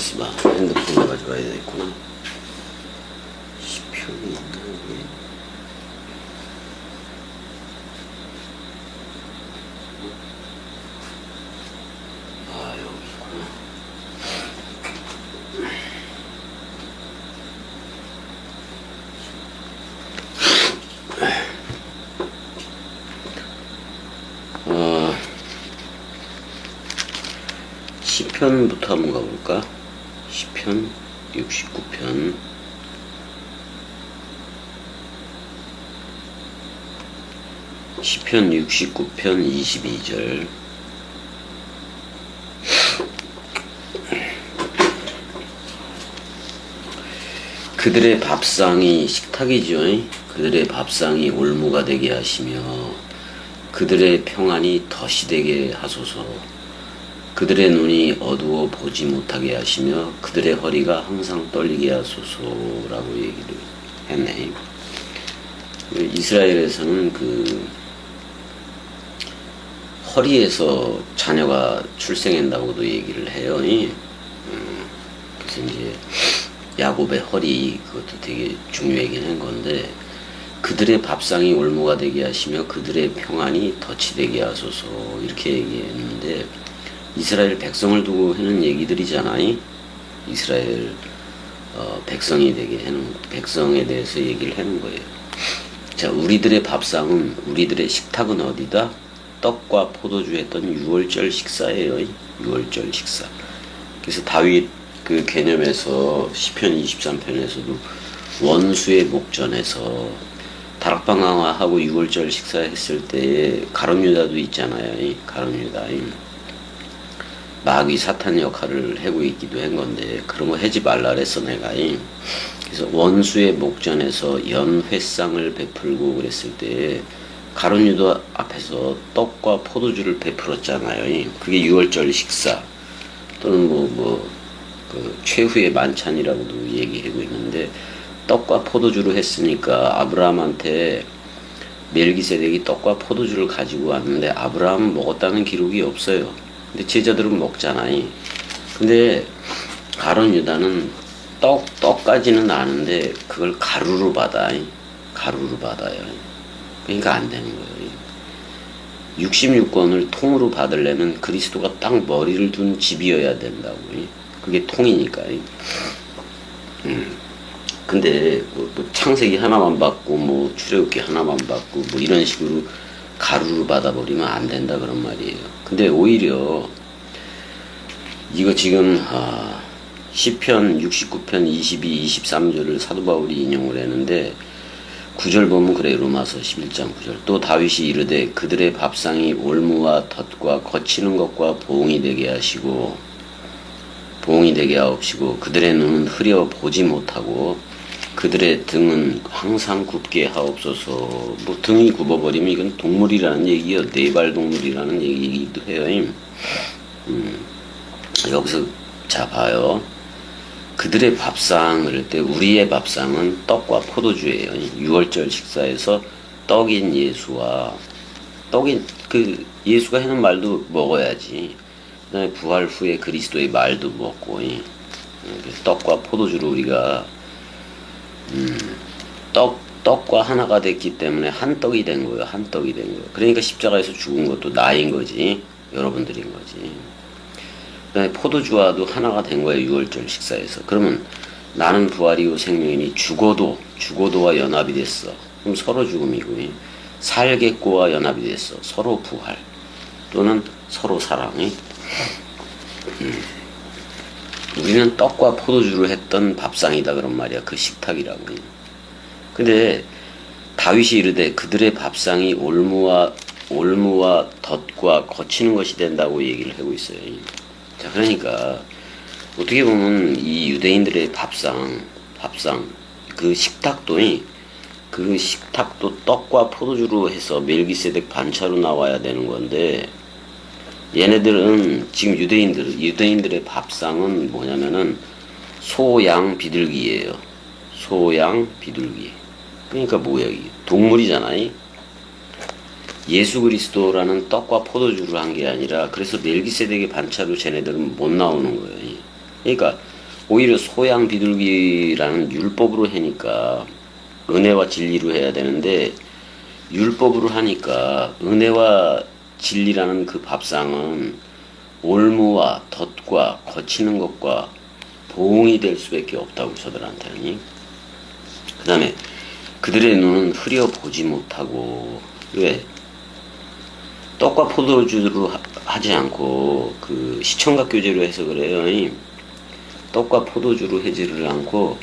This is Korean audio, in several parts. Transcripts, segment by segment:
있어봐. 핸드폰을 가져와야 되겠구나. 시편이 있나, 이게? 아, 여기 있구나. 시편부터 한번 가볼까? 시편 69편. 시편 69편 22절. 그들의 밥상이 식탁이죠. 그들의 밥상이 올무가 되게 하시며 그들의 평안이 덫이 되게 하소서. 그들의 눈이 어두워 보지 못하게 하시며 그들의 허리가 항상 떨리게 하소서라고 얘기를 했네. 이스라엘에서는 그 허리에서 자녀가 출생한다고도 얘기를 해요. 그래서 이제 야곱의 허리, 그것도 되게 중요하긴 한 건데, 그들의 밥상이 올무가 되게 하시며 그들의 평안이 덫이 되게 하소서, 이렇게 얘기했는데, 이스라엘 백성을 두고 하는 얘기들이잖아요. 이스라엘 백성이 되게 하는, 백성에 대해서 얘기를 하는 거예요. 자, 우리들의 밥상은, 우리들의 식탁은 어디다? 떡과 포도주 했던 6월절 식사예요. 6월절 식사. 그래서 다윗 그 개념에서 시편 23편에서도 원수의 목전에서 다락방황하고 6월절 식사했을 때에 가룟유다도 있잖아요. 가룟유다. 마귀 사탄 역할을 하고 있기도 한 건데 그런 거 하지 말라 그랬어 내가. 그래서 원수의 목전에서 연회상을 베풀고 그랬을 때 가룟유다 앞에서 떡과 포도주를 베풀었잖아요. 그게 6월절 식사 또는 그 최후의 만찬이라고도 얘기하고 있는데, 떡과 포도주를 했으니까 아브라함한테 멜기세덱이 떡과 포도주를 가지고 왔는데 아브라함은 먹었다는 기록이 없어요. 근데 제자들은 먹잖아요. 근데 가룟유다는 떡까지는 아는데 그걸 가루로 받아요. 그러니까 안 되는 거예요. 66권을 통으로 받으려면 그리스도가 딱 머리를 둔 집이어야 된다고. 그게 통이니까. 근데 뭐 창세기 하나만 받고 출애굽기 하나만 받고 이런 식으로 가루로 받아버리면 안 된다 그런 말이에요. 근데 오히려 이거 지금 시편 69편 22, 23절을 사도 바울이 인용을 했는데 9절 보면 그래. 로마서 11장 9절. 또 다윗이 이르되 그들의 밥상이 올무와 덫과 거치는 것과 보응이 되게 하옵시고 그들의 눈은 흐려 보지 못하고 그들의 등은 항상 굽게 하옵소서. 등이 굽어버리면 이건 동물이라는 얘기요. 네발 동물이라는 얘기이기도 해요. 여기서 자 봐요. 그들의 밥상 그럴 때 우리의 밥상은 떡과 포도주예요. 6월절 식사에서 떡인 예수와 그 예수가 하는 말도 먹어야지. 그다음에 부활 후에 그리스도의 말도 먹고, 그래서 떡과 포도주로 우리가 떡과 하나가 됐기 때문에 한 떡이 된 거예요. 그러니까 십자가에서 죽은 것도 나인 거지, 여러분들인 거지. 그다음에 포도주와도 하나가 된 거예요. 6월절 식사에서. 그러면 나는 부활이요 생명이니 죽어도와 연합이 됐어. 그럼 서로 죽음이고, 살겠고와 연합이 됐어. 서로 부활 또는 서로 사랑이. 우리는 떡과 포도주를 했던 밥상이다 그런 말이야. 그 식탁이라고. 근데 다윗이 이르되 그들의 밥상이 올무와 덫과 거치는 것이 된다고 얘기를 하고 있어요. 자, 그러니까 어떻게 보면 이 유대인들의 밥상 그 식탁도 떡과 포도주로 해서 멜기세덱 반차로 나와야 되는 건데, 얘네들은 지금 유대인들의 밥상은 뭐냐면은 소양 비둘기예요. 소양 비둘기. 그러니까 뭐야, 이게 동물이잖아요. 예수 그리스도라는 떡과 포도주를 한 게 아니라, 그래서 멜기세덱의 반차로 쟤네들은 못 나오는 거예요. 그러니까 오히려 소양 비둘기라는 율법으로 하니까 은혜와 진리로 해야 되는데 율법으로 하니까 은혜와 진리라는 그 밥상은 올무와 덫과 거치는 것과 보응이 될 수밖에 없다고 저들한테는. 그 다음에 그들의 눈은 흐려 보지 못하고, 왜? 떡과 포도주로 하지 않고 그 시청각 교제로 해서 그래요. 떡과 포도주로 하지를 않고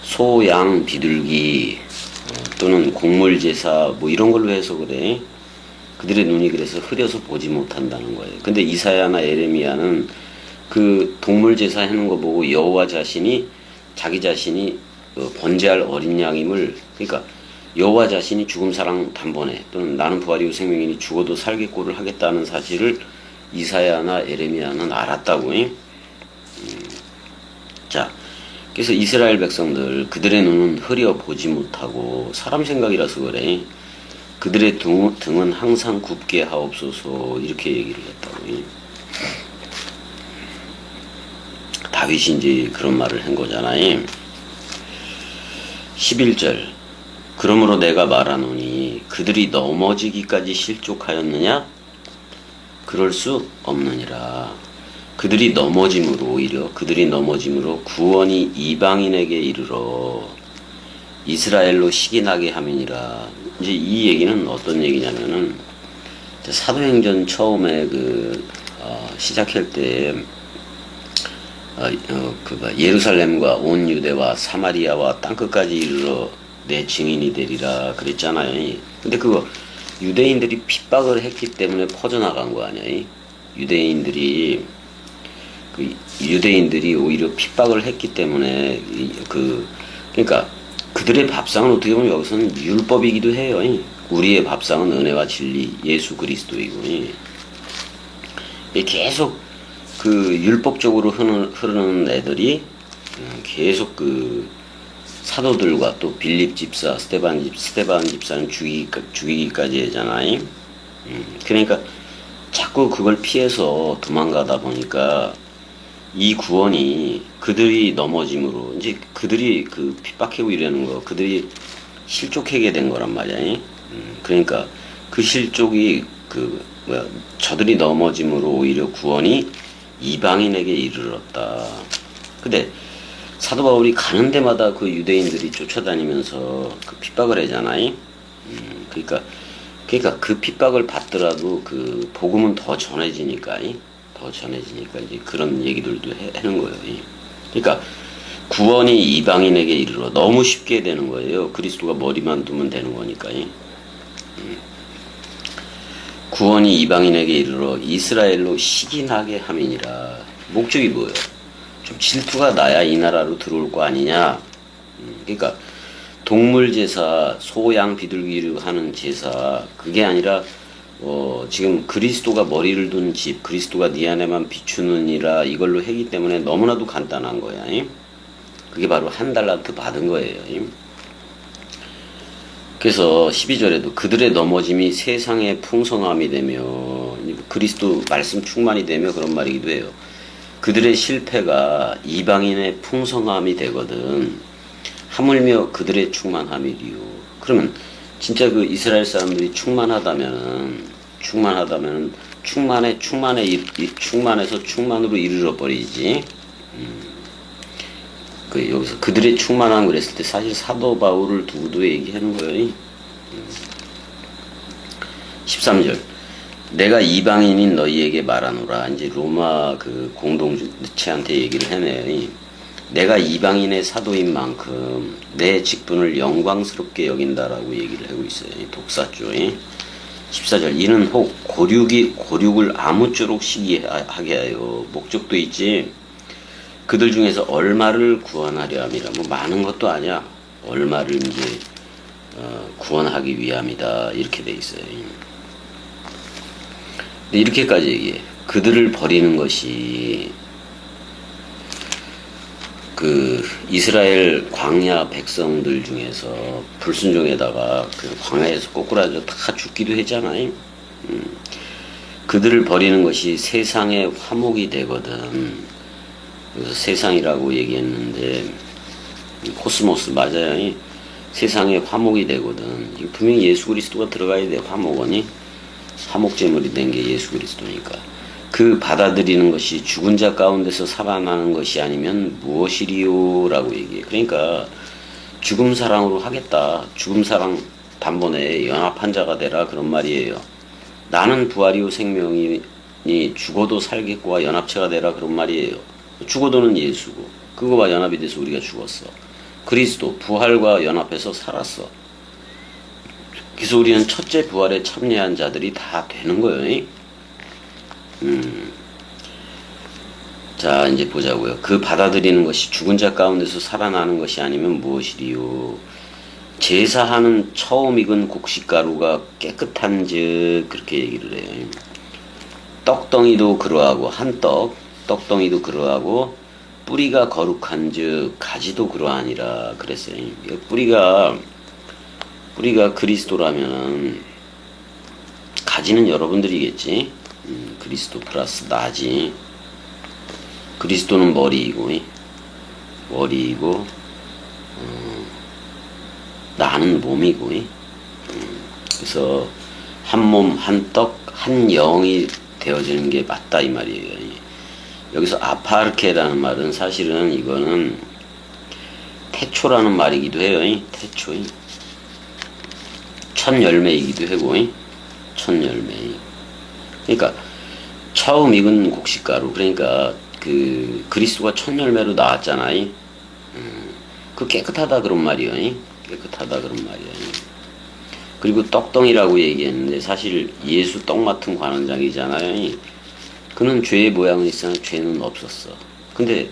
소, 양, 비둘기 또는 곡물 제사 뭐 이런 걸로 해서 그래. 그들의 눈이 그래서 흐려서 보지 못한다는 거예요. 근데 이사야나 에레미야는 그 동물 제사 하는 거 보고 여호와 자신이 자기 자신이 번제할 어린 양임을, 그러니까 여호와 자신이 죽음 사랑 단번에 또는 나는 부활이요 생명이니 죽어도 살겠고를 하겠다는 사실을 이사야나 에레미야는 알았다고. 자, 그래서 이스라엘 백성들 그들의 눈은 흐려 보지 못하고 사람 생각이라서 그래. 그들의 등은 항상 굽게 하옵소서 이렇게 얘기를 했다고. 다윗이 이제 그런 말을 한 거잖아요. 11절 그러므로 내가 말하노니 그들이 넘어지기까지 실족하였느냐? 그럴 수 없느니라. 그들이 넘어짐으로, 오히려 그들이 넘어짐으로 구원이 이방인에게 이르러 이스라엘로 시기나게 함이니라. 이제 이 얘기는 어떤 얘기냐면은 사도행전 처음에 시작할 때 예루살렘과 온 유대와 사마리아와 땅끝까지 이르러 내 증인이 되리라 그랬잖아요. 근데 그거 유대인들이 핍박을 했기 때문에 퍼져나간 거 아니에요? 유대인들이 오히려 핍박을 했기 때문에 그러니까 그들의 밥상은 어떻게 보면 여기서는 율법이기도 해요. 우리의 밥상은 은혜와 진리 예수 그리스도이고, 계속 그 율법적으로 흐르는 애들이 계속 그 사도들과 또 빌립 집사, 스데반 집사는 죽이기까지 하잖아요. 그러니까 자꾸 그걸 피해서 도망가다 보니까 이 구원이 그들이 넘어짐으로 이제 그들이 그 핍박하고 이러는 거 그들이 실족하게 된 거란 말이야. 그러니까 그 실족이 저들이 넘어짐으로 오히려 구원이 이방인에게 이르렀다. 근데 사도 바울이 가는 데마다 그 유대인들이 쫓아다니면서 그 핍박을 하잖아요. 그러니까 그 핍박을 받더라도 그 복음은 더 전해지니까 이제 그런 얘기들도 하는 거예요. 그러니까 구원이 이방인에게 이르러 너무 쉽게 되는 거예요. 그리스도가 머리만 두면 되는 거니까. 구원이 이방인에게 이르러 이스라엘로 시기나게 함이니라. 목적이 뭐예요? 좀 질투가 나야 이 나라로 들어올 거 아니냐. 그러니까 동물 제사, 소, 양, 비둘기를 하는 제사 그게 아니라 지금 그리스도가 머리를 둔 집, 그리스도가 네 안에만 비추느니라 이걸로 하기 때문에 너무나도 간단한 거야. 그게 바로 한 달란트 받은 거예요. 그래서 12절에도 그들의 넘어짐이 세상의 풍성함이 되며, 그리스도 말씀 충만이 되며 그런 말이기도 해요. 그들의 실패가 이방인의 풍성함이 되거든. 하물며 그들의 충만함이리요. 그러면 진짜 그 이스라엘 사람들이 충만하다면은 충만해서 충만으로 이르러 버리지. 여기서 그들의 충만함 그랬을 때 사실 사도 바울을 두고도 얘기하는 거예요. 13절 내가 이방인인 너희에게 말하노라. 이제 로마 그 공동체한테 얘기를 해내요. 내가 이방인의 사도인 만큼 내 직분을 영광스럽게 여긴다라고 얘기를 하고 있어요. 독사죠. 14절 이는 혹 고륙을 아무쪼록 시기하게 하여 목적도 있지. 그들 중에서 얼마를 구원하려 함이라. 뭐 많은 것도 아니야. 얼마를 이제 구원하기 위함이다. 이렇게 돼 있어요. 근데 이렇게까지 얘기해. 그들을 버리는 것이 그 이스라엘 광야 백성들 중에서 불순종에다가 그 광야에서 꼬꾸라져 다 죽기도 했잖아요. 그들을 버리는 것이 세상의 화목이 되거든. 그래서 세상이라고 얘기했는데 코스모스 맞아요. 이 세상의 화목이 되거든. 이거 분명히 예수 그리스도가 들어가야 돼. 화목원이 화목제물이 된 게 예수 그리스도니까. 그 받아들이는 것이 죽은 자 가운데서 살아나는 것이 아니면 무엇이리요? 라고 얘기해. 그러니까 죽음 사랑으로 하겠다. 죽음 사랑 단번에 연합한 자가 되라. 그런 말이에요. 나는 부활이요 생명이 죽어도 살겠고와 연합체가 되라. 그런 말이에요. 죽어도는 예수고 그거와 연합이 돼서 우리가 죽었어. 그리스도 부활과 연합해서 살았어. 그래서 우리는 첫째 부활에 참여한 자들이 다 되는 거예요. 자, 이제 보자고요. 그 받아들이는 것이 죽은 자 가운데서 살아나는 것이 아니면 무엇이리요? 제사하는 처음 익은 곡식가루가 깨끗한즉 그렇게 얘기를 해요. 떡덩이도 그러하고 떡덩이도 그러하고 뿌리가 거룩한즉 가지도 그러하니라 그랬어요. 뿌리가 그리스도라면은 가지는 여러분들이겠지. 그리스도 플러스 나지. 그리스도는 머리이고 나는 몸이고. 그래서 한 몸, 한 떡, 한 영이 되어지는 게 맞다 이 말이에요. 여기서 아파르케라는 말은 사실은 이거는 태초라는 말이기도 해요. 태초. 첫 열매이기도 하고 첫 열매. 그러니까 처음 익은 곡식가루. 그러니까 그 그리스도가 첫 열매로 나왔잖아요. 그 깨끗하다 그런 말이에요. 깨끗하다 그런 말이에요. 그리고 떡덩이라고 얘기했는데 사실 예수 떡 맡은 관원장이잖아요. 그는 죄의 모양은 있으나 죄는 없었어. 근데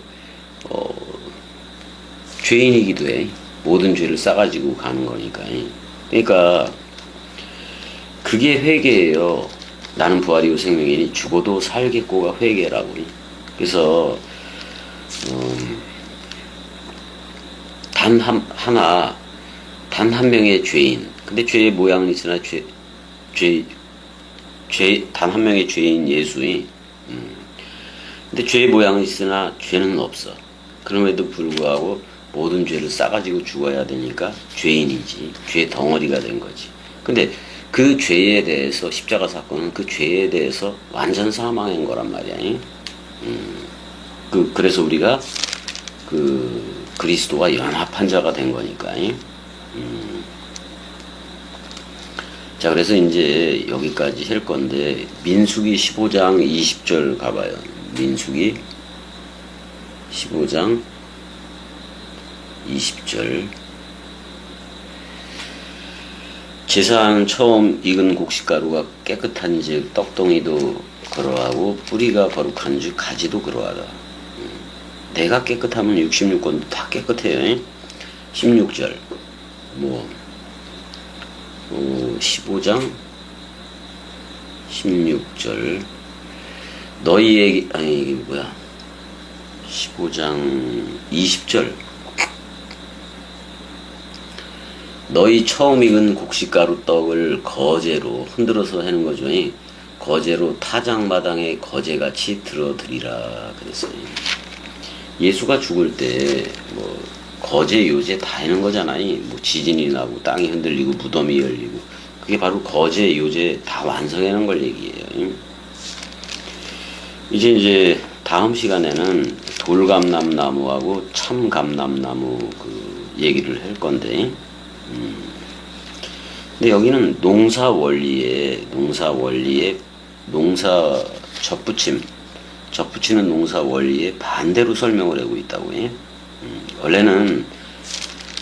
죄인이기도 해. 모든 죄를 싸가지고 가는 거니까. 그러니까 그게 회개예요. 나는 부활이요 생명이니 죽어도 살겠고가 회개라고. 그래서 단 한 명의 죄인. 근데 죄의 모양은 있으나 단 한 명의 죄인 예수이. 근데 죄의 모양은 있으나 죄는 없어. 그럼에도 불구하고 모든 죄를 싸가지고 죽어야 되니까 죄인이지. 죄 덩어리가 된 거지. 근데 그 죄에 대해서 십자가 사건은 그 죄에 대해서 완전 사망한 거란 말이야. 그래서 우리가 그리스도와 연합한 자가 된 거니까. 자, 그래서 이제 여기까지 할 건데 민수기 15장 20절 가봐요. 민수기 15장 20절. 제사하는 처음 익은 곡식가루가 깨끗한즉 떡덩이도 그러하고 뿌리가 거룩한즉 가지도 그러하다. 내가 깨끗하면 66권도 다 깨끗해요. 16절 15장 16절 너희에게 15장 20절 너희 처음 익은 곡식가루 떡을 거제로 흔들어서 하는 거죠. 거제로 타작마당에 거제같이 들어드리라 그랬어요. 예수가 죽을 때 거제 요제 다 하는 거잖아요. 지진이 나고 땅이 흔들리고 무덤이 열리고 그게 바로 거제 요제 다 완성하는 걸 얘기해요. 이제 다음 시간에는 돌감람나무하고 참감람나무 그 얘기를 할 건데, 근데 여기는 농사 원리에 접붙이는 농사 원리에 반대로 설명을 하고 있다고 해. 원래는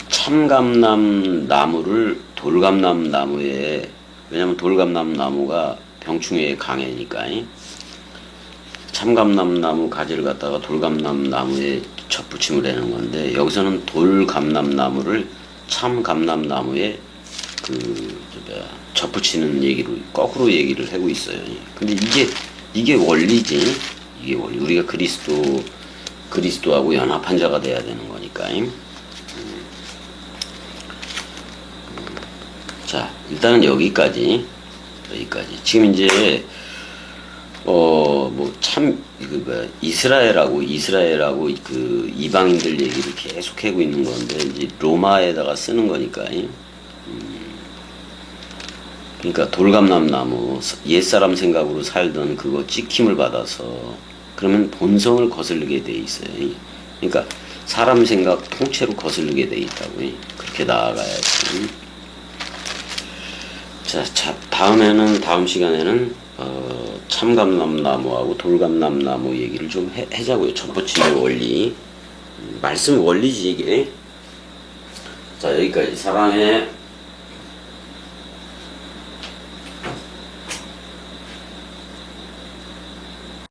참감람 나무를 돌감람 나무에, 왜냐면 돌감람 나무가 병충해에 강해니까 참감람 나무 가지를 갖다가 돌감람 나무에 접붙임을 하는 건데, 여기서는 돌감람 나무를 참감람 나무에 접붙이는 얘기로 거꾸로 얘기를 하고 있어요. 근데 이게 원리지. 이게 원리. 우리가 그리스도하고 연합한 자가 돼야 되는 거니까. 자, 일단은 여기까지. 지금 이제 뭐 참 그 뭐야 이스라엘하고 그 이방인들 얘기를 계속 하고 있는 건데 이제 로마에다가 쓰는 거니까. 그러니까 돌감람나무 옛사람 생각으로 살던 그거 찍힘을 받아서 그러면 본성을 거스르게 돼 있어요. 그러니까 사람 생각 통째로 거스르게 돼 있다고. 그렇게 나아가야지. 자, 다음 시간에는 참감람나무하고 돌감람나무 얘기를 좀 해자고요. 접붙임의 원리. 말씀 원리지 이게. 자, 여기까지. 사랑해.